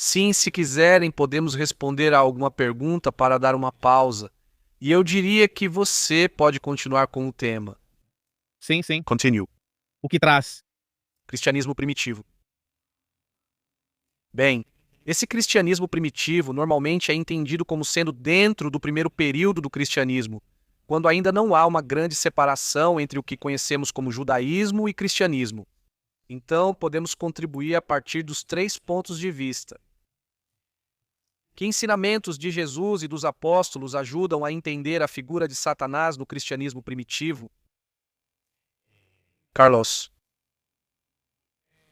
Sim, se quiserem, podemos responder a alguma pergunta para dar uma pausa. E eu diria que você pode continuar com o tema. Sim, sim. Continue. O que traz? Cristianismo primitivo. Bem, esse cristianismo primitivo normalmente é entendido como sendo dentro do primeiro período do cristianismo, quando ainda não há uma grande separação entre o que conhecemos como judaísmo e cristianismo. Então, podemos contribuir a partir dos 3 pontos de vista. Que ensinamentos de Jesus e dos apóstolos ajudam a entender a figura de Satanás no cristianismo primitivo? Carlos.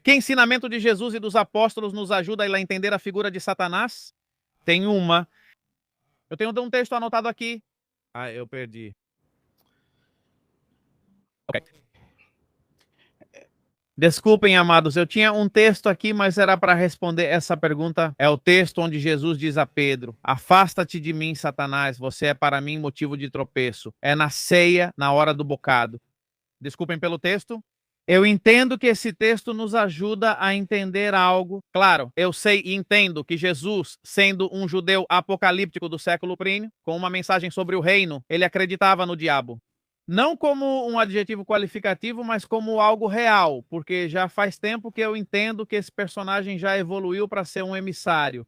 Que ensinamento de Jesus e dos apóstolos nos ajuda a entender a figura de Satanás? Tem uma. Eu tenho um texto anotado aqui. Ah, eu perdi. Ok. Desculpem, amados, eu tinha um texto aqui, mas era para responder essa pergunta. É o texto onde Jesus diz a Pedro: afasta-te de mim, Satanás, você é para mim motivo de tropeço. É na ceia, na hora do bocado. Desculpem pelo texto. Eu entendo que esse texto nos ajuda a entender algo. Claro, eu sei e entendo que Jesus, sendo um judeu apocalíptico do século I, com uma mensagem sobre o reino, ele acreditava no diabo. Não como um adjetivo qualificativo, mas como algo real, porque já faz tempo que eu entendo que esse personagem já evoluiu para ser um emissário.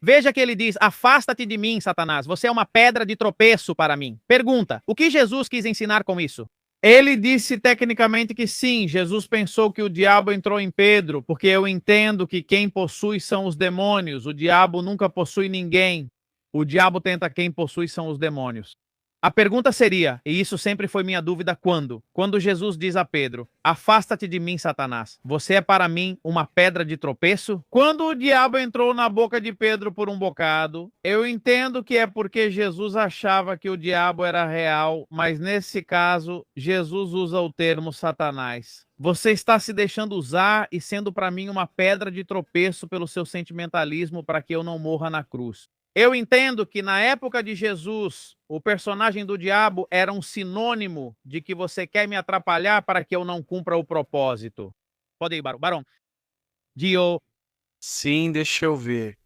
Veja que ele diz: afasta-te de mim, Satanás, você é uma pedra de tropeço para mim. Pergunta: o que Jesus quis ensinar com isso? Ele disse tecnicamente que sim, Jesus pensou que o diabo entrou em Pedro, porque eu entendo que quem possui são os demônios, o diabo nunca possui ninguém. O diabo tenta quem possui são os demônios. A pergunta seria, e isso sempre foi minha dúvida, quando? Quando Jesus diz a Pedro: afasta-te de mim, Satanás, você é para mim uma pedra de tropeço? Quando o diabo entrou na boca de Pedro por um bocado, eu entendo que é porque Jesus achava que o diabo era real, mas nesse caso, Jesus usa o termo Satanás. Você está se deixando usar e sendo para mim uma pedra de tropeço pelo seu sentimentalismo para que eu não morra na cruz. Eu entendo que na época de Jesus, o personagem do diabo era um sinônimo de que você quer me atrapalhar para que eu não cumpra o propósito. Pode ir, Barão. Barão. Dio. Sim, deixa eu ver.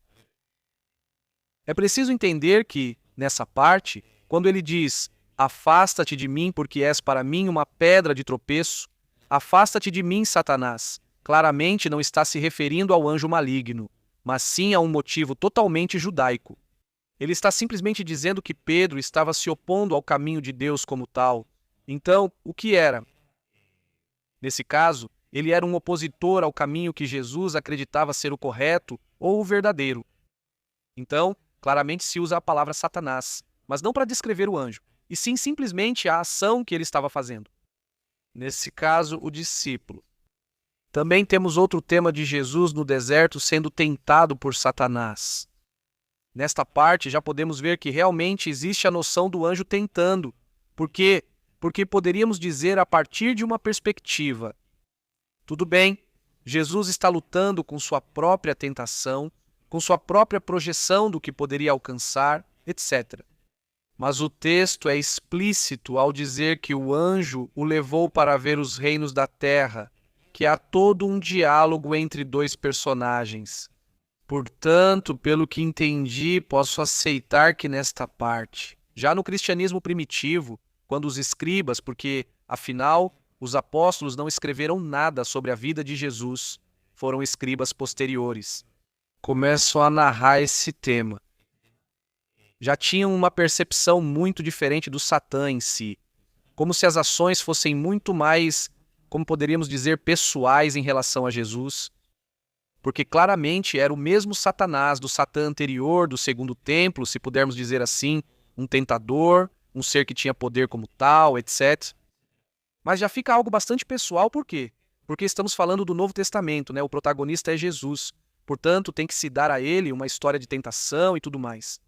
É preciso entender que, nessa parte, quando ele diz: afasta-te de mim, porque és para mim uma pedra de tropeço, afasta-te de mim, Satanás, claramente não está se referindo ao anjo maligno, mas sim a um motivo totalmente judaico. Ele está simplesmente dizendo que Pedro estava se opondo ao caminho de Deus como tal. Então, o que era? Nesse caso, ele era um opositor ao caminho que Jesus acreditava ser o correto ou o verdadeiro. Então, claramente se usa a palavra Satanás, mas não para descrever o anjo, e sim simplesmente a ação que ele estava fazendo. Nesse caso, o discípulo. Também temos outro tema de Jesus no deserto sendo tentado por Satanás. Nesta parte, já podemos ver que realmente existe a noção do anjo tentando. Por quê? Porque poderíamos dizer a partir de uma perspectiva. Tudo bem, Jesus está lutando com sua própria tentação, com sua própria projeção do que poderia alcançar, etc. Mas o texto é explícito ao dizer que o anjo o levou para ver os reinos da terra, que há todo um diálogo entre dois personagens. Portanto, pelo que entendi, posso aceitar que nesta parte, já no cristianismo primitivo, quando os escribas, porque, afinal, os apóstolos não escreveram nada sobre a vida de Jesus, foram escribas posteriores, começam a narrar esse tema. Já tinham uma percepção muito diferente do Satã em si, como se as ações fossem muito mais, como poderíamos dizer, pessoais em relação a Jesus, porque claramente era o mesmo Satanás do Satã anterior, do segundo templo, se pudermos dizer assim, um tentador, um ser que tinha poder como tal, etc. Mas já fica algo bastante pessoal, por quê? Porque estamos falando do Novo Testamento, né? O protagonista é Jesus. Portanto, tem que se dar a ele uma história de tentação e tudo mais.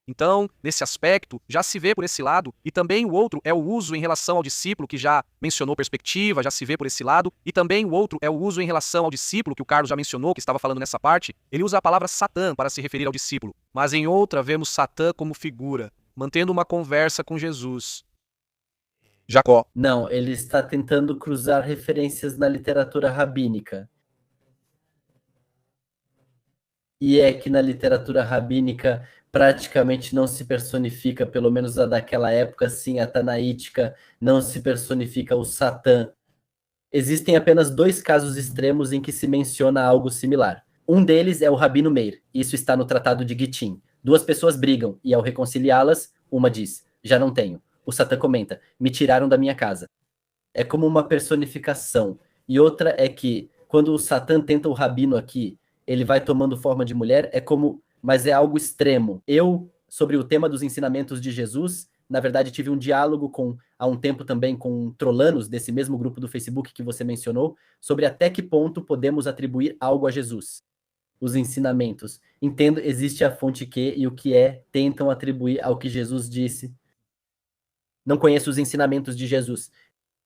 Então, nesse aspecto, já se vê por esse lado, e também o outro é o uso em relação ao discípulo, que já mencionou perspectiva, já se vê por esse lado, e também o outro é o uso em relação ao discípulo, que o Carlos já mencionou, que estava falando nessa parte. Ele usa a palavra Satã para se referir ao discípulo, mas em outra vemos Satã como figura, mantendo uma conversa com Jesus. Jacó. Não, ele está tentando cruzar referências na literatura rabínica. e é que na literatura rabínica praticamente não se personifica, pelo menos a daquela época, sim, a tanaítica, não se personifica o Satã. Existem apenas 2 casos extremos em que se menciona algo similar. Um deles é o Rabino Meir, isso está no Tratado de Gitin. 2 pessoas brigam, e ao reconciliá-las, uma diz, já não tenho. O Satã comenta, me tiraram da minha casa. É como uma personificação. E outra é que, quando o Satã tenta o Rabino aqui, ele vai tomando forma de mulher, mas é algo extremo. Eu, sobre o tema dos ensinamentos de Jesus, na verdade tive um diálogo há um tempo também com Trolanos, desse mesmo grupo do Facebook que você mencionou, sobre até que ponto podemos atribuir algo a Jesus. Os ensinamentos. Entendo, existe a fonte que e o que é, tentam atribuir ao que Jesus disse. Não conheço os ensinamentos de Jesus.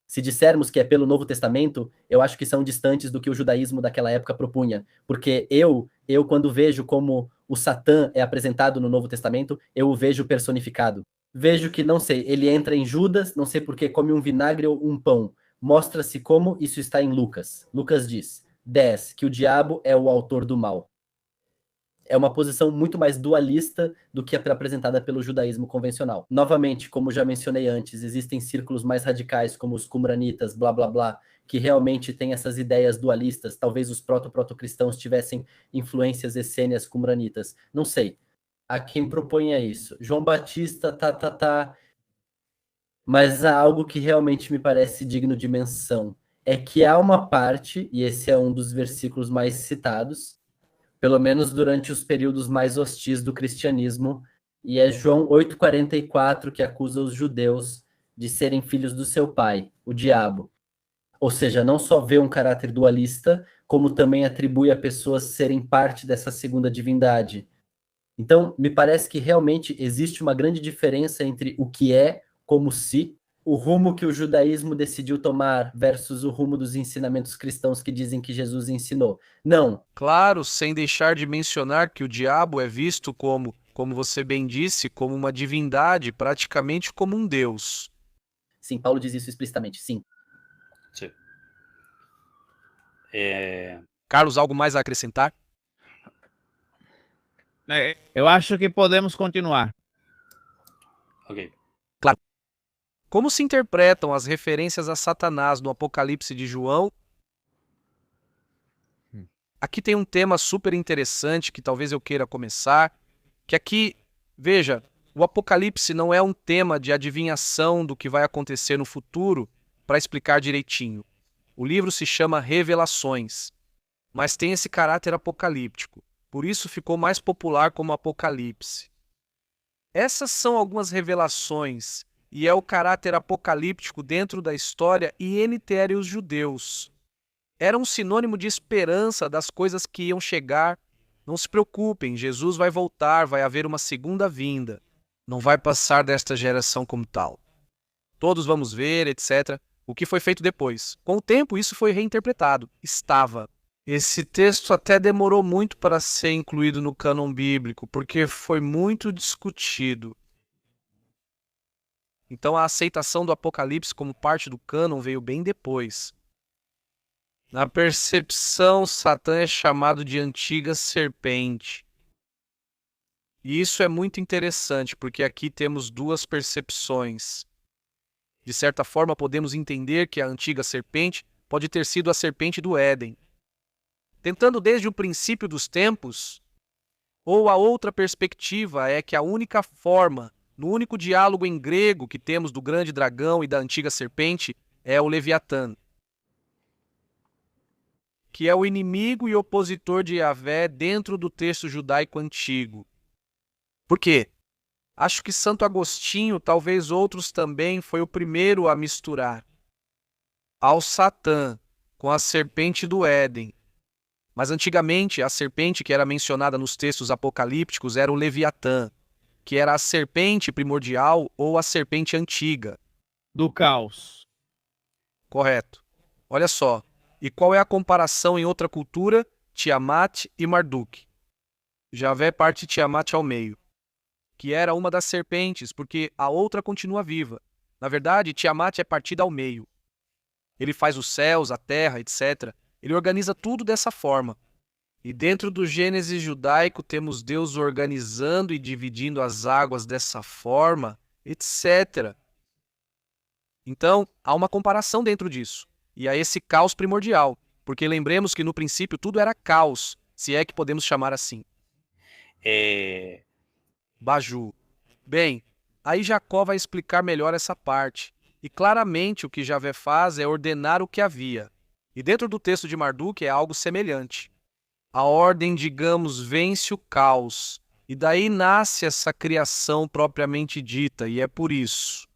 Se dissermos que é pelo Novo Testamento, eu acho que são distantes do que o judaísmo daquela época propunha. Porque quando vejo como o Satã é apresentado no Novo Testamento, eu o vejo personificado. Vejo que, não sei, ele entra em Judas, não sei porque come um vinagre ou um pão. Mostra-se como isso está em Lucas. Lucas diz, 10, que o diabo é o autor do mal. É uma posição muito mais dualista do que a apresentada pelo judaísmo convencional. Novamente, como já mencionei antes, existem círculos mais radicais, como os qumranitas, blá blá blá, que realmente têm essas ideias dualistas. Talvez os proto-cristãos tivessem influências essênias qumranitas. Não sei. Há quem proponha isso. João Batista, Mas há algo que realmente me parece digno de menção. É que há uma parte, e esse é um dos versículos mais citados, pelo menos durante os períodos mais hostis do cristianismo, e é João 8,44 que acusa os judeus de serem filhos do seu pai, o diabo. Ou seja, não só vê um caráter dualista, como também atribui a pessoas serem parte dessa segunda divindade. Então, me parece que realmente existe uma grande diferença entre o que é, como se, o rumo que o judaísmo decidiu tomar versus o rumo dos ensinamentos cristãos que dizem que Jesus ensinou. Não. Claro, sem deixar de mencionar que o diabo é visto como você bem disse, como uma divindade, praticamente como um deus. Sim, Paulo diz isso explicitamente, sim. Sim. Carlos, algo mais a acrescentar? Eu acho que podemos continuar. Ok. Como se interpretam as referências a Satanás no Apocalipse de João? Aqui tem um tema super interessante que talvez eu queira começar, que aqui, veja, o Apocalipse não é um tema de adivinhação do que vai acontecer no futuro para explicar direitinho. O livro se chama Revelações, mas tem esse caráter apocalíptico, por isso ficou mais popular como Apocalipse. Essas são algumas revelações, e é o caráter apocalíptico dentro da história e initere os judeus. Era um sinônimo de esperança das coisas que iam chegar. Não se preocupem, Jesus vai voltar, vai haver uma segunda vinda. Não vai passar desta geração como tal. Todos vamos ver, etc. O que foi feito depois. Com o tempo, isso foi reinterpretado. Estava. Esse texto até demorou muito para ser incluído no cânon bíblico, porque foi muito discutido. Então a aceitação do Apocalipse como parte do cânon veio bem depois. Na percepção, Satã é chamado de antiga serpente. E isso é muito interessante, porque aqui temos duas percepções. De certa forma, podemos entender que a antiga serpente pode ter sido a serpente do Éden. Tentando desde o princípio dos tempos, ou a outra perspectiva é que a única forma, no único diálogo em grego que temos do grande dragão e da antiga serpente, é o Leviatã, que é o inimigo e opositor de Yahvé dentro do texto judaico antigo. Por quê? Acho que Santo Agostinho, talvez outros também, foi o primeiro a misturar ao Satã com a serpente do Éden. Mas antigamente, a serpente que era mencionada nos textos apocalípticos era o Leviatã, que era a serpente primordial ou a serpente antiga. Do caos. Correto. Olha só. E qual é a comparação em outra cultura? Tiamat e Marduk. Javé parte Tiamat ao meio, que era uma das serpentes, porque a outra continua viva. Na verdade, Tiamat é partida ao meio. Ele faz os céus, a terra, etc. Ele organiza tudo dessa forma. E dentro do Gênesis judaico temos Deus organizando e dividindo as águas dessa forma, etc. Então, há uma comparação dentro disso. E há esse caos primordial, porque lembremos que no princípio tudo era caos, se é que podemos chamar assim. Baju. Bem, aí Jacó vai explicar melhor essa parte. E claramente o que Javé faz é ordenar o que havia. E dentro do texto de Marduk é algo semelhante. A ordem, digamos, vence o caos. E daí nasce essa criação propriamente dita, e é por isso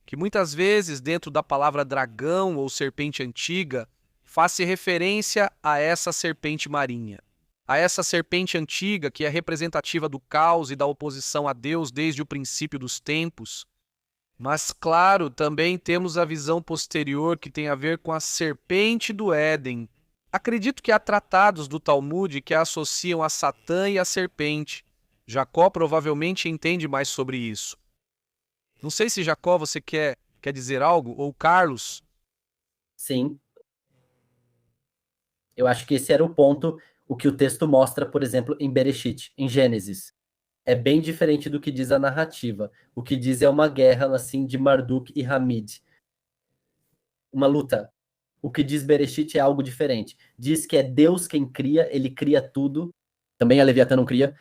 que muitas vezes dentro da palavra dragão ou serpente antiga faz-se referência a essa serpente marinha. A essa serpente antiga que é representativa do caos e da oposição a Deus desde o princípio dos tempos. Mas, claro, também temos a visão posterior que tem a ver com a serpente do Éden. Acredito que há tratados do Talmud que a associam a Satã e a serpente. Jacó provavelmente entende mais sobre isso. Não sei se, Jacó, você quer dizer algo, ou Carlos. Sim. Eu acho que esse era o ponto, o que o texto mostra, por exemplo, em Bereshit, em Gênesis. É bem diferente do que diz a narrativa. O que diz é uma guerra, assim, de Marduk e Hamid. Uma luta. O que diz Bereshit é algo diferente. Diz que é Deus quem cria, ele cria tudo. Também a Leviatã não cria.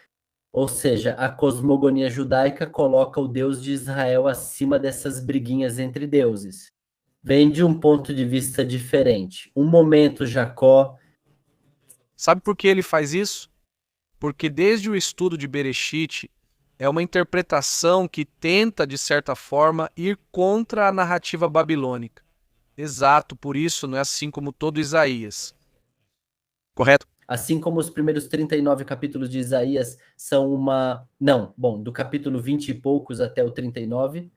Ou seja, a cosmogonia judaica coloca o Deus de Israel acima dessas briguinhas entre deuses. Vem de um ponto de vista diferente. Um momento, Jacó... Sabe por que ele faz isso? Porque desde o estudo de Bereshit, é uma interpretação que tenta, de certa forma, ir contra a narrativa babilônica. Exato, por isso não é assim como todo Isaías. Correto? Assim como os primeiros 39 capítulos de Isaías são uma... Não, bom, do capítulo 20 e poucos até o 39,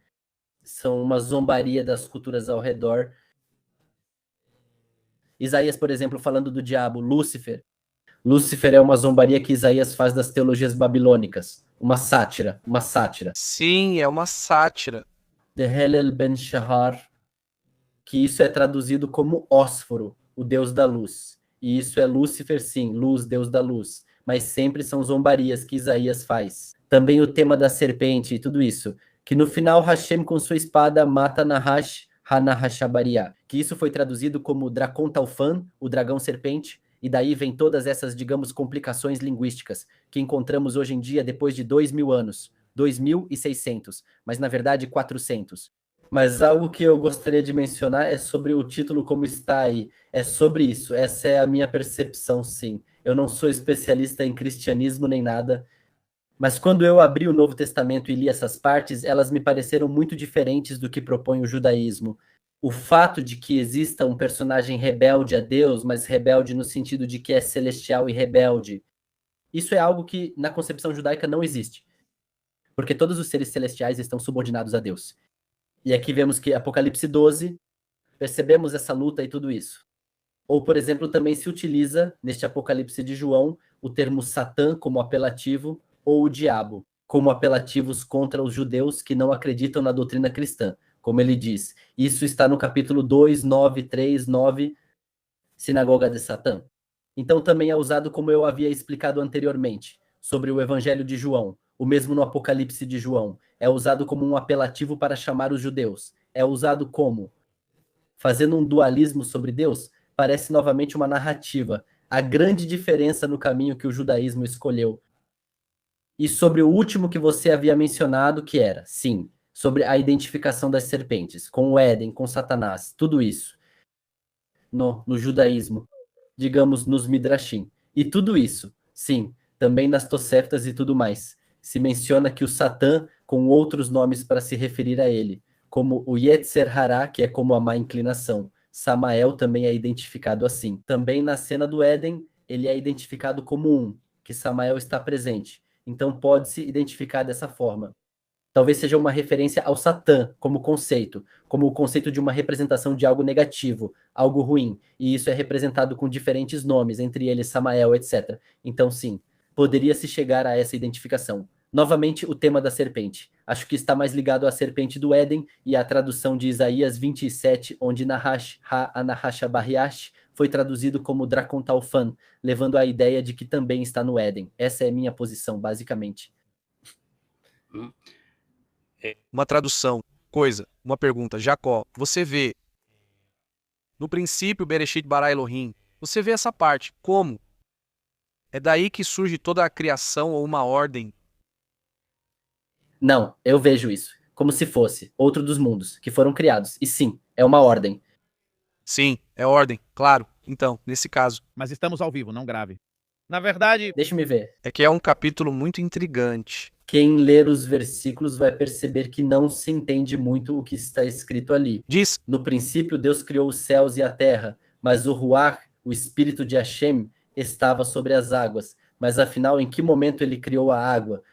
são uma zombaria das culturas ao redor. Isaías, por exemplo, falando do diabo, Lúcifer. Lúcifer é uma zombaria que Isaías faz das teologias babilônicas. Uma sátira, uma sátira. Sim, é uma sátira. De Helel Ben Shahar, que isso é traduzido como Ósforo, o deus da luz. E isso é Lúcifer, sim, luz, deus da luz. Mas sempre são zombarias que Isaías faz. Também o tema da serpente e tudo isso. Que no final Hashem com sua espada mata Nahash Hanahashabaria. Que isso foi traduzido como Dracon Taufan, o dragão serpente. E daí vem todas essas, digamos, complicações linguísticas que encontramos hoje em dia depois de 2.000 anos. 2.600, mas na verdade 400. Mas algo que eu gostaria de mencionar é sobre o título como está aí. É sobre isso. Essa é a minha percepção, sim. Eu não sou especialista em cristianismo nem nada, mas quando eu abri o Novo Testamento e li essas partes, elas me pareceram muito diferentes do que propõe o judaísmo. O fato de que exista um personagem rebelde a Deus, mas rebelde no sentido de que é celestial e rebelde, isso é algo que na concepção judaica não existe. Porque todos os seres celestiais estão subordinados a Deus. E aqui vemos que Apocalipse 12, percebemos essa luta e tudo isso. Ou, por exemplo, também se utiliza, neste Apocalipse de João, o termo Satã como apelativo, ou o diabo, como apelativos contra os judeus que não acreditam na doutrina cristã. Como ele diz, isso está no capítulo 2, 9, 3, 9, Sinagoga de Satã. Então também é usado como eu havia explicado anteriormente, sobre o Evangelho de João, o mesmo no Apocalipse de João. É usado como um apelativo para chamar os judeus. É usado como, fazendo um dualismo sobre Deus, parece novamente uma narrativa. A grande diferença no caminho que o judaísmo escolheu. E sobre o último que você havia mencionado, que era, sim, sobre a identificação das serpentes, com o Éden, com Satanás, tudo isso. No judaísmo, digamos, nos Midrashim. E tudo isso, sim, também nas Toseftas e tudo mais. Se menciona que o Satã, com outros nomes para se referir a ele, como o Yetzer Hará, que é como a má inclinação. Samael também é identificado assim. Também na cena do Éden, ele é identificado como um, que Samael está presente. Então pode-se identificar dessa forma. Talvez seja uma referência ao Satã como conceito, como o conceito de uma representação de algo negativo, algo ruim, e isso é representado com diferentes nomes, entre eles Samael, etc. Então sim, poderia-se chegar a essa identificação. Novamente, o tema da serpente. Acho que está mais ligado à serpente do Éden e à tradução de Isaías 27, onde Nahash Ha-Anahasha Barriash, foi traduzido como Dracontalfan, levando à ideia de que também está no Éden. Essa é a minha posição, basicamente. Uma tradução, uma pergunta. Jacó, você vê, no princípio, Bereshit bara Elohim, você vê essa parte, como? É daí que surge toda a criação ou uma ordem? Não, eu vejo isso como se fosse outro dos mundos que foram criados. E sim, é uma ordem. Sim, é ordem, claro. Então, nesse caso, Mas estamos ao vivo, não grave. Na verdade, Deixa-me ver. é que é um capítulo muito intrigante. Quem ler os versículos vai perceber que não se entende muito o que está escrito ali. Diz, No princípio, Deus criou os céus e a terra, mas o Ruach, o espírito de Hashem, estava sobre as águas. Mas afinal, em que momento ele criou a água?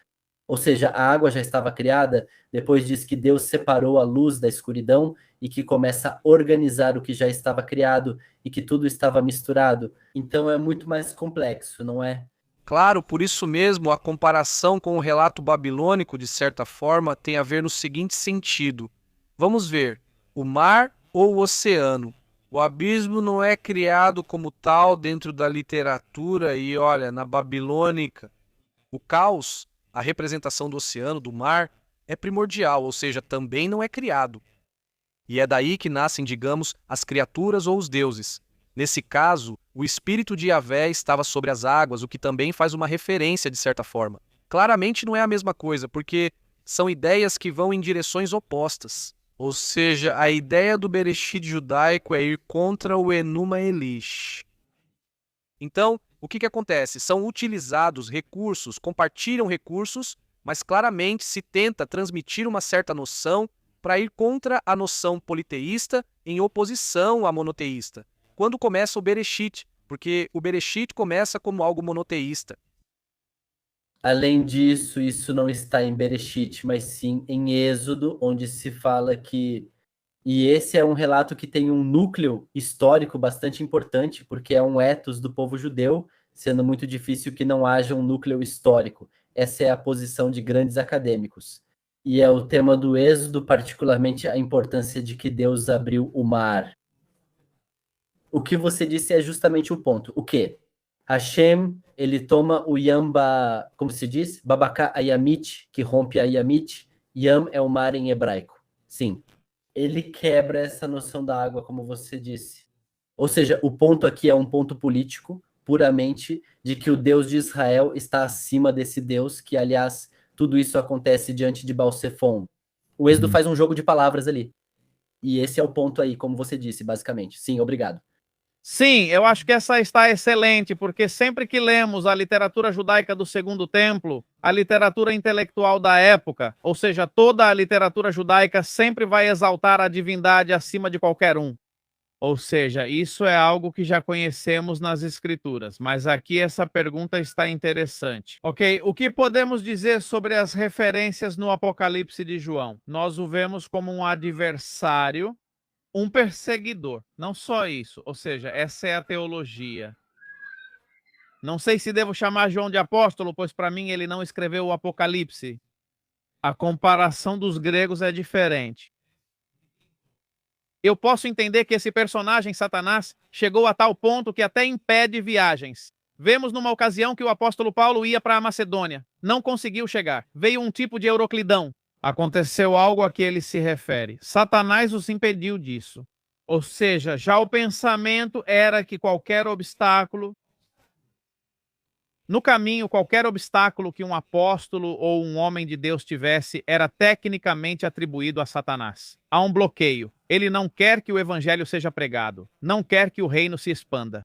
Ou seja, a água já estava criada, depois diz que Deus separou a luz da escuridão e que começa a organizar o que já estava criado e que tudo estava misturado. Então é muito mais complexo, não é? claro, por isso mesmo, a comparação com o relato babilônico, de certa forma, tem a ver no seguinte sentido. Vamos ver, o mar ou o oceano? O abismo não é criado como tal dentro da literatura e, olha, na babilônica, o caos, a representação do oceano, do mar, é primordial, ou seja, também não é criado. E é daí que nascem, digamos, as criaturas ou os deuses. Nesse caso, o espírito de Yahvé estava sobre as águas, o que também faz uma referência de certa forma. Claramente não é a mesma coisa, porque são ideias que vão em direções opostas. Ou seja, a ideia do Bereshit judaico é ir contra o Enuma Elish. Então, o que acontece? São utilizados recursos, compartilham recursos, mas claramente se tenta transmitir uma certa noção para ir contra a noção politeísta em oposição à monoteísta. Quando começa o Bereshit, porque o Bereshit começa como algo monoteísta. Além disso, isso não está em Bereshit, mas sim em Êxodo, onde se fala que... E esse é um relato que tem um núcleo histórico bastante importante, porque é um ethos do povo judeu, sendo muito difícil que não haja um núcleo histórico. Essa é a posição de grandes acadêmicos. E é o tema do Êxodo, particularmente a importância de que Deus abriu o mar. O que você disse é justamente o ponto. O quê? Hashem, ele toma o Yamba, como se diz? Babaka Ayamit, que rompe a Yamit. Yam é o mar em hebraico. Sim. Ele quebra essa noção da água, como você disse. Ou seja, o ponto aqui é um ponto político, puramente, de que o Deus de Israel está acima desse Deus, que, aliás, tudo isso acontece diante de Baal-Zephon. O Êxodo faz um jogo de palavras ali. E esse é o ponto aí, como você disse, basicamente. Sim, obrigado. sim, eu acho que essa está excelente, porque sempre que lemos a literatura judaica do Segundo Templo, a literatura intelectual da época, ou seja, toda a literatura judaica sempre vai exaltar a divindade acima de qualquer um. Ou seja, isso é algo que já conhecemos nas escrituras, mas aqui essa pergunta está interessante. Ok, o que podemos dizer sobre as referências no Apocalipse de João? Nós o vemos como um adversário, um perseguidor, não só isso, ou seja, essa é a teologia. Não sei se devo chamar João de apóstolo, pois para mim ele não escreveu o Apocalipse. A comparação dos gregos é diferente. Eu posso entender que esse personagem, Satanás, chegou a tal ponto que até impede viagens. Vemos numa ocasião que o apóstolo Paulo ia para a Macedônia. Não conseguiu chegar. Veio um tipo de Euroclidão. Aconteceu algo a que ele se refere. Satanás os impediu disso. Ou seja, já o pensamento era que qualquer obstáculo, no caminho, qualquer obstáculo que um apóstolo ou um homem de Deus tivesse era tecnicamente atribuído a Satanás. Há um bloqueio. Ele não quer que o evangelho seja pregado. Não quer que o reino se expanda.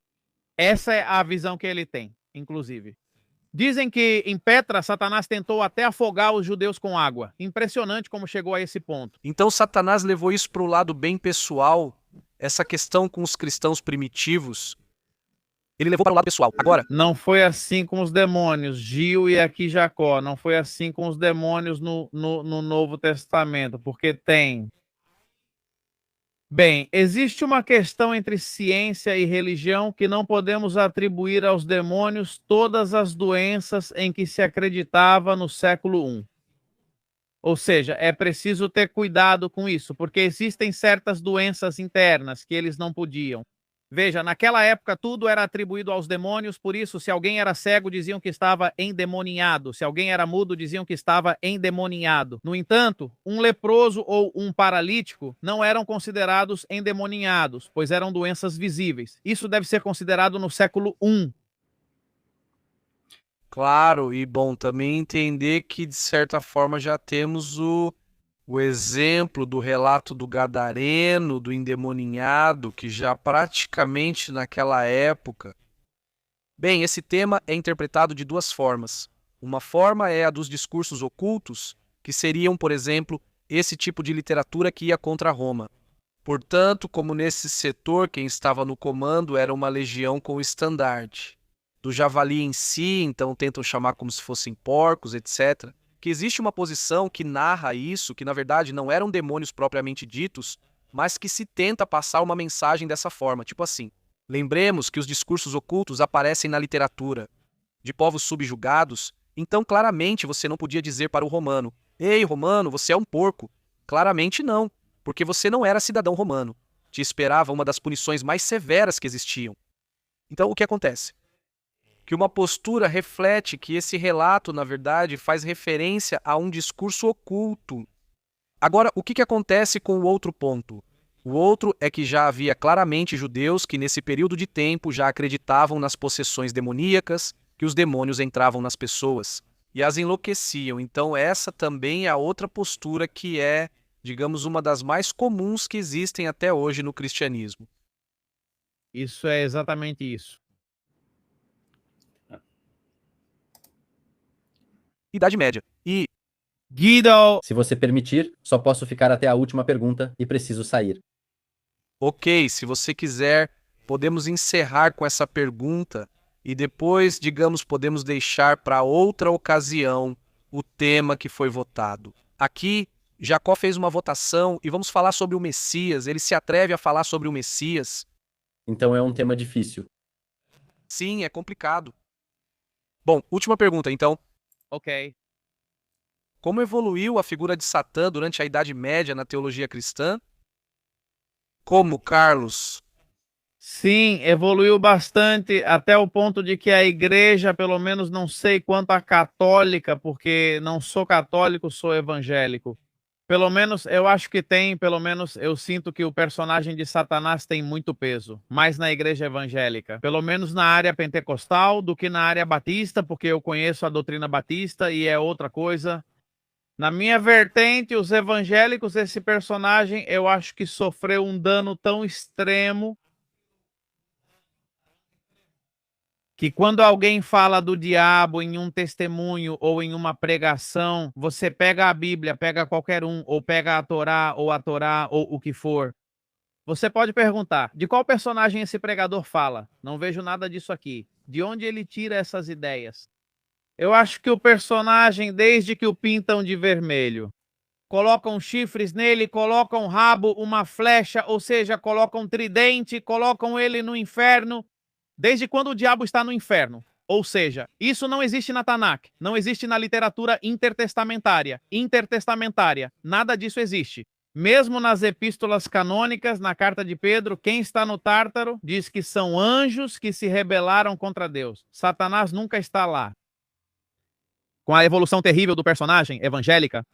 Essa é a visão que ele tem, inclusive. Dizem que em Petra, Satanás tentou até afogar os judeus com água. Impressionante como chegou a esse ponto. Então Satanás levou isso para o lado bem pessoal, essa questão com os cristãos primitivos. Ele levou para o lado pessoal. Agora, não foi assim com os demônios, Gil e aqui Jacó. Não foi assim com os demônios no Novo Testamento, porque tem... Bem, existe uma questão entre ciência e religião que não podemos atribuir aos demônios todas as doenças em que se acreditava no século I. Ou seja, é preciso ter cuidado com isso, porque existem certas doenças internas que eles não podiam. Veja, naquela época tudo era atribuído aos demônios, por isso, se alguém era cego, diziam que estava endemoniado. Se alguém era mudo, diziam que estava endemoniado. No entanto, um leproso ou um paralítico não eram considerados endemoniados, pois eram doenças visíveis. Isso deve ser considerado no século I. Claro, e bom, também entender que, de certa forma, já temos o exemplo do relato do gadareno, do endemoninhado, que já praticamente naquela época. Bem, esse tema é interpretado de duas formas. Uma forma é a dos discursos ocultos, que seriam, por exemplo, esse tipo de literatura que ia contra Roma. Portanto, como nesse setor quem estava no comando era uma legião com estandarte. Do javali em si, então tentam chamar como se fossem porcos, etc. Que existe uma posição que narra isso, que na verdade não eram demônios propriamente ditos, mas que se tenta passar uma mensagem dessa forma, tipo assim. Lembremos que os discursos ocultos aparecem na literatura de povos subjugados, então claramente você não podia dizer para o romano: "Ei, romano, você é um porco." Claramente não, porque você não era cidadão romano. Te esperava uma das punições mais severas que existiam. Então o que acontece? Que uma postura reflete que esse relato, na verdade, faz referência a um discurso oculto. Agora, o que acontece com o outro ponto? O outro é que já havia claramente judeus que nesse período de tempo já acreditavam nas possessões demoníacas, que os demônios entravam nas pessoas e as enlouqueciam. Então essa também é a outra postura que é, digamos, uma das mais comuns que existem até hoje no cristianismo. Isso é exatamente isso. Idade Média. E, Guido, Se você permitir, só posso ficar até a última pergunta e preciso sair. ok, se você quiser, podemos encerrar com essa pergunta e depois, digamos, podemos deixar para outra ocasião o tema que foi votado. Aqui, Jacó fez uma votação e vamos falar sobre o Messias. Ele se atreve a falar sobre o Messias. Então é um tema difícil. Sim, é complicado. Bom, última pergunta, então. ok. Como evoluiu a figura de Satã durante a Idade Média na teologia cristã? Como, Carlos? Sim, evoluiu bastante até o ponto de que a igreja, pelo menos não sei quanto a católica, porque não sou católico, sou evangélico. Pelo menos eu acho que tem, pelo menos eu sinto que o personagem de Satanás tem muito peso, mais na igreja evangélica. Pelo menos na área pentecostal do que na área batista, porque eu conheço a doutrina batista e é outra coisa. Na minha vertente, os evangélicos, esse personagem, eu acho que sofreu um dano tão extremo que quando alguém fala do diabo em um testemunho ou em uma pregação, você pega a Bíblia, pega qualquer um, ou pega a Torá, ou o que for. Você pode perguntar, de qual personagem esse pregador fala? Não vejo nada disso aqui. De onde ele tira essas ideias? Eu acho que o personagem, desde que o pintam de vermelho, colocam chifres nele, colocam rabo, uma flecha, ou seja, colocam tridente, colocam ele no inferno. Desde quando o diabo está no inferno? Ou seja, isso não existe na Tanakh, não existe na literatura intertestamentária. Nada disso existe. Mesmo nas epístolas canônicas, na carta de Pedro, quem está no Tártaro diz que são anjos que se rebelaram contra Deus. Satanás nunca está lá. Com a evolução terrível do personagem evangélica,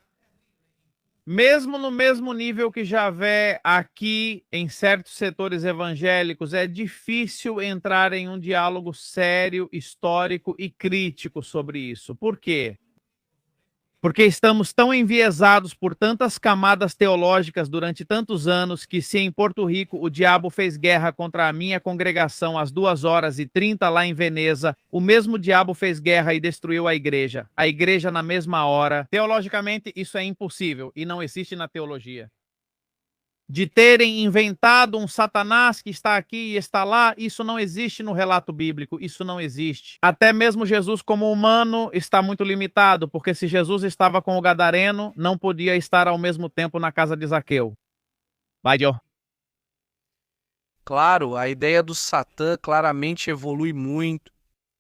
mesmo no mesmo nível que Javé, aqui em certos setores evangélicos, é difícil entrar em um diálogo sério, histórico e crítico sobre isso. Por quê? Porque estamos tão enviesados por tantas camadas teológicas durante tantos anos que, se em Porto Rico o diabo fez guerra contra a minha congregação às 2h30 lá em Veneza, o mesmo diabo fez guerra e destruiu a igreja na mesma hora. Teologicamente, isso é impossível e não existe na teologia. De terem inventado um Satanás que está aqui e está lá, isso não existe no relato bíblico, isso não existe. Até mesmo Jesus como humano está muito limitado, porque se Jesus estava com o gadareno, não podia estar ao mesmo tempo na casa de Zaqueu. Vai, Joe. Claro, a ideia do Satã claramente evolui muito.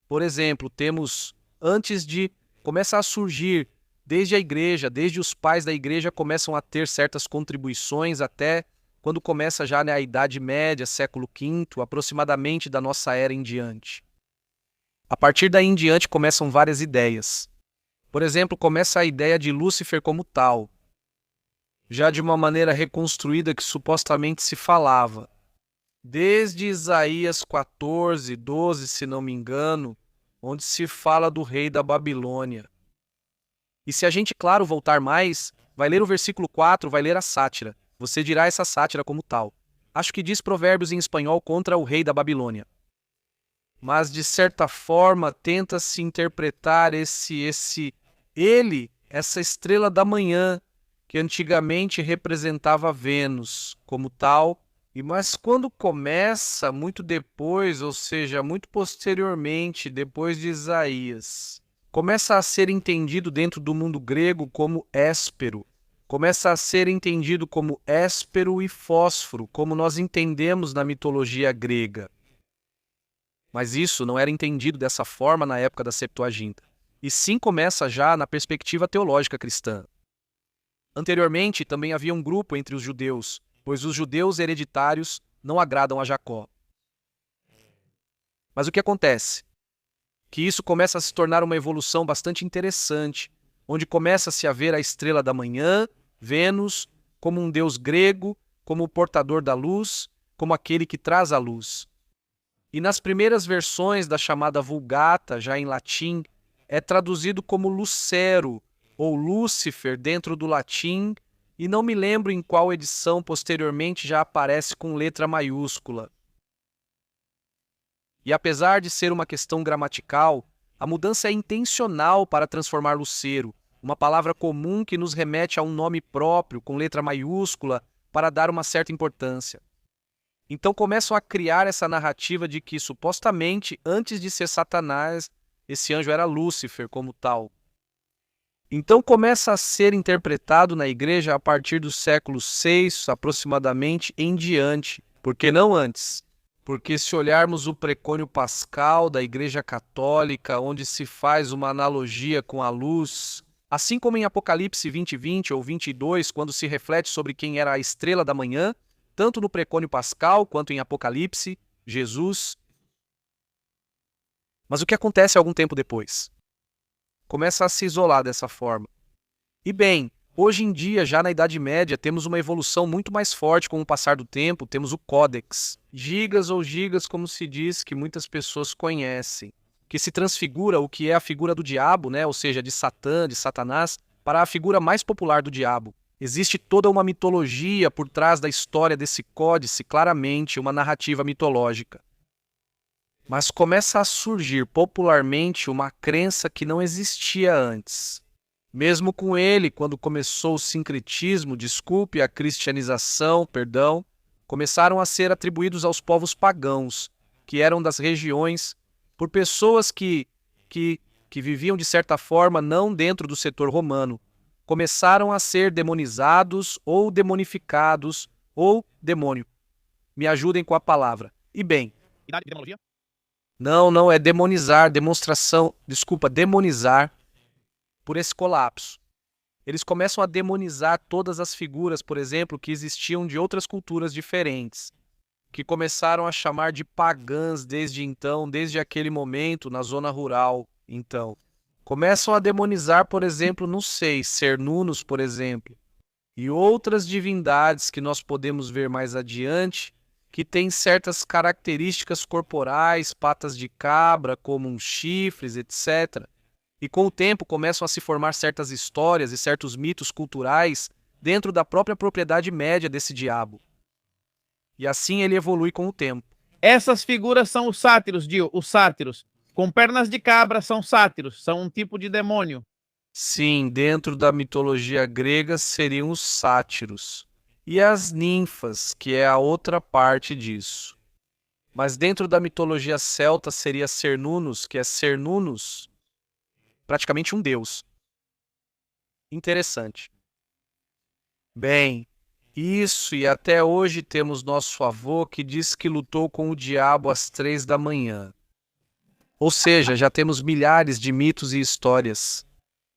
Por exemplo, temos, antes de começar a surgir, desde a igreja, desde os pais da igreja começam a ter certas contribuições até quando começa já a Idade Média, século V, aproximadamente da nossa era em diante. A partir daí em diante começam várias ideias. Por exemplo, começa a ideia de Lúcifer como tal, já de uma maneira reconstruída que supostamente se falava. Desde Isaías 14, 12, se não me engano, onde se fala do rei da Babilônia. E se a gente, claro, voltar mais, vai ler o versículo 4, vai ler a sátira. Você dirá essa sátira como tal. Acho que diz Provérbios em espanhol contra o rei da Babilônia. Mas, de certa forma, tenta-se interpretar essa estrela da manhã, que antigamente representava Vênus como tal, mas quando começa, muito depois, ou seja, muito posteriormente, depois de Isaías, começa a ser entendido dentro do mundo grego como Héspero. Começa a ser entendido como Héspero e Fósforo, como nós entendemos na mitologia grega. Mas isso não era entendido dessa forma na época da Septuaginta. E sim começa já na perspectiva teológica cristã. Anteriormente, também havia um grupo entre os judeus, pois os judeus hereditários não agradam a Jacó. Mas o que acontece? Que isso começa a se tornar uma evolução bastante interessante, onde começa-se a ver a estrela da manhã, Vênus, como um deus grego, como o portador da luz, como aquele que traz a luz. E nas primeiras versões da chamada Vulgata, já em latim, é traduzido como Lucero, ou Lúcifer dentro do latim, e não me lembro em qual edição posteriormente já aparece com letra maiúscula. E apesar de ser uma questão gramatical, a mudança é intencional para transformar Lucero, uma palavra comum que nos remete a um nome próprio com letra maiúscula para dar uma certa importância. Então começam a criar essa narrativa de que, supostamente, antes de ser Satanás, esse anjo era Lúcifer como tal. Então começa a ser interpretado na igreja a partir do século VI, aproximadamente, em diante. Por que não antes? Porque se olharmos o precônio pascal da Igreja Católica, onde se faz uma analogia com a luz, assim como em Apocalipse 20:20 ou 22, quando se reflete sobre quem era a estrela da manhã, tanto no precônio pascal quanto em Apocalipse, Jesus. Mas o que acontece algum tempo depois? Começa a se isolar dessa forma. E bem, hoje em dia, já na Idade Média, temos uma evolução muito mais forte com o passar do tempo, temos o Códex. Gigas ou gigas, como se diz, que muitas pessoas conhecem, que se transfigura o que é a figura do diabo, né? Ou seja, de Satã, de Satanás, para a figura mais popular do diabo. Existe toda uma mitologia por trás da história desse códice, claramente uma narrativa mitológica. Mas começa a surgir popularmente uma crença que não existia antes. Mesmo com ele, quando começou o sincretismo, a cristianização, começaram a ser atribuídos aos povos pagãos, que eram das regiões, por pessoas que viviam de certa forma não dentro do setor romano. Começaram a ser demonizados ou demonificados ou demônio. Me ajudem com a palavra. E bem, Idade de demonologia? não é demonizar, demonizar por esse colapso. Eles começam a demonizar todas as figuras, por exemplo, que existiam de outras culturas diferentes, que começaram a chamar de pagãs desde então, desde aquele momento, na zona rural, então. Começam a demonizar, por exemplo, não sei, Cernunnos, por exemplo, e outras divindades que nós podemos ver mais adiante, que têm certas características corporais, patas de cabra, como uns chifres, etc. E com o tempo começam a se formar certas histórias e certos mitos culturais dentro da própria propriedade média desse diabo. E assim ele evolui com o tempo. Essas figuras são os sátiros, Dio, os sátiros. Com pernas de cabra são sátiros, são um tipo de demônio. Sim, dentro da mitologia grega seriam os sátiros. E as ninfas, que é a outra parte disso. Mas dentro da mitologia celta seria Cernunnos, que é Cernunnos, praticamente um deus. Interessante. Bem, isso, e até hoje temos nosso avô que diz que lutou com o diabo às 3 da manhã. Ou seja, já temos milhares de mitos e histórias.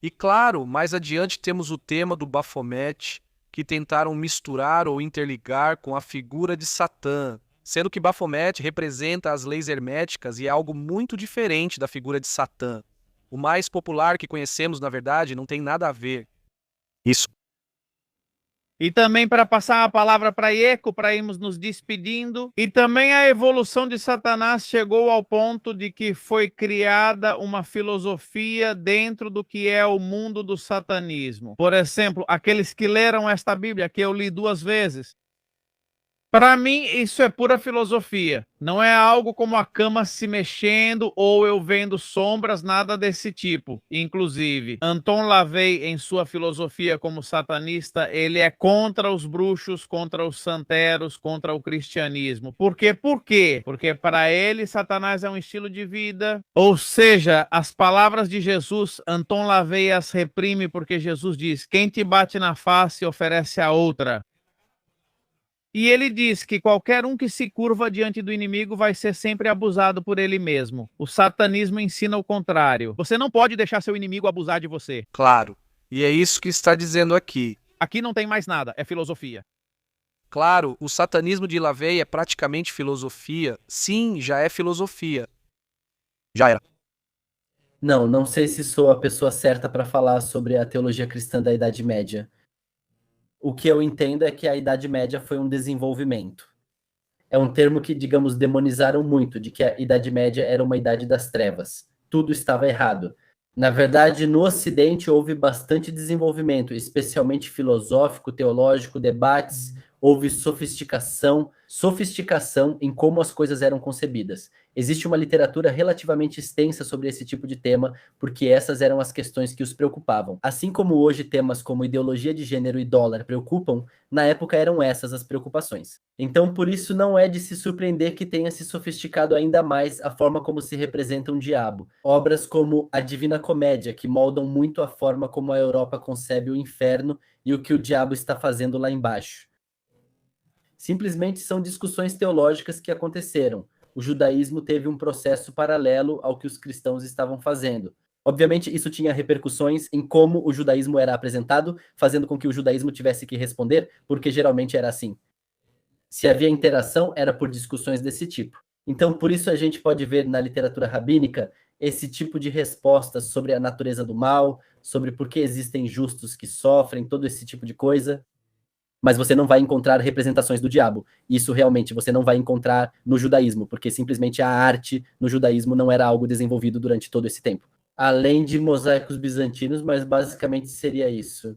E claro, mais adiante temos o tema do Baphomet, que tentaram misturar ou interligar com a figura de Satã, sendo que Baphomet representa as leis herméticas e é algo muito diferente da figura de Satã. O mais popular que conhecemos, na verdade, não tem nada a ver. Isso. E também para passar a palavra para Ieco, para irmos nos despedindo. E também a evolução de Satanás chegou ao ponto de que foi criada uma filosofia dentro do que é o mundo do satanismo. Por exemplo, aqueles que leram esta Bíblia, que eu li 2 vezes, para mim, isso é pura filosofia. Não é algo como a cama se mexendo ou eu vendo sombras, nada desse tipo. Inclusive, Anton LaVey, em sua filosofia como satanista, ele é contra os bruxos, contra os santeros, contra o cristianismo. Por quê? Por quê? Porque para ele, Satanás é um estilo de vida. Ou seja, as palavras de Jesus, Anton LaVey as reprime porque Jesus diz: quem te bate na face oferece a outra. E ele diz que qualquer um que se curva diante do inimigo vai ser sempre abusado por ele mesmo. O satanismo ensina o contrário. Você não pode deixar seu inimigo abusar de você. Claro. E é isso que está dizendo aqui. Aqui não tem mais nada, é filosofia. Claro, o satanismo de LaVey é praticamente filosofia. Sim, já é filosofia. Já era. Não sei se sou a pessoa certa para falar sobre a teologia cristã da Idade Média. O que eu entendo é que a Idade Média foi um desenvolvimento. É um termo que, digamos, demonizaram muito, de que a Idade Média era uma idade das trevas. Tudo estava errado. Na verdade, no Ocidente houve bastante desenvolvimento, especialmente filosófico, teológico, debates, houve sofisticação em como as coisas eram concebidas. Existe uma literatura relativamente extensa sobre esse tipo de tema, porque essas eram as questões que os preocupavam. Assim como hoje temas como ideologia de gênero e dólar preocupam, na época eram essas as preocupações. Então, por isso, não é de se surpreender que tenha se sofisticado ainda mais a forma como se representa um diabo. Obras como A Divina Comédia, que moldam muito a forma como a Europa concebe o inferno e o que o diabo está fazendo lá embaixo. Simplesmente são discussões teológicas que aconteceram. O judaísmo teve um processo paralelo ao que os cristãos estavam fazendo. Obviamente, isso tinha repercussões em como o judaísmo era apresentado, fazendo com que o judaísmo tivesse que responder, porque geralmente era assim. Se havia interação, era por discussões desse tipo. Então, por isso a gente pode ver na literatura rabínica esse tipo de respostas sobre a natureza do mal, sobre por que existem justos que sofrem, todo esse tipo de coisa. Mas você não vai encontrar representações do diabo. Isso realmente você não vai encontrar no judaísmo, porque simplesmente a arte no judaísmo não era algo desenvolvido durante todo esse tempo. Além de mosaicos bizantinos, mas basicamente seria isso.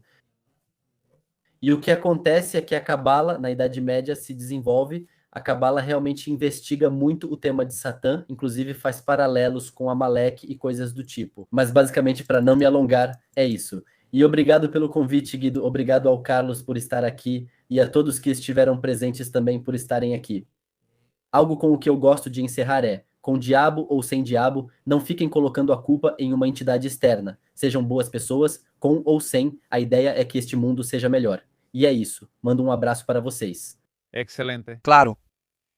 E o que acontece é que a Cabala, na Idade Média, se desenvolve. A Cabala realmente investiga muito o tema de Satã, inclusive faz paralelos com Amaleque e coisas do tipo. Mas basicamente, para não me alongar, é isso. E obrigado pelo convite, Guido. Obrigado ao Carlos por estar aqui e a todos que estiveram presentes também por estarem aqui. Algo com o que eu gosto de encerrar é: com diabo ou sem diabo, não fiquem colocando a culpa em uma entidade externa. Sejam boas pessoas, com ou sem, a ideia é que este mundo seja melhor. E é isso. Mando um abraço para vocês. Excelente. Claro.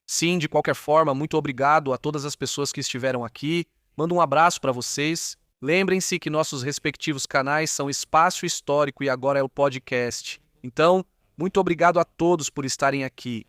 Sim, de qualquer forma, muito obrigado a todas as pessoas que estiveram aqui. Mando um abraço para vocês. Lembrem-se que nossos respectivos canais são Espaço Histórico e agora é o podcast. Então, muito obrigado a todos por estarem aqui.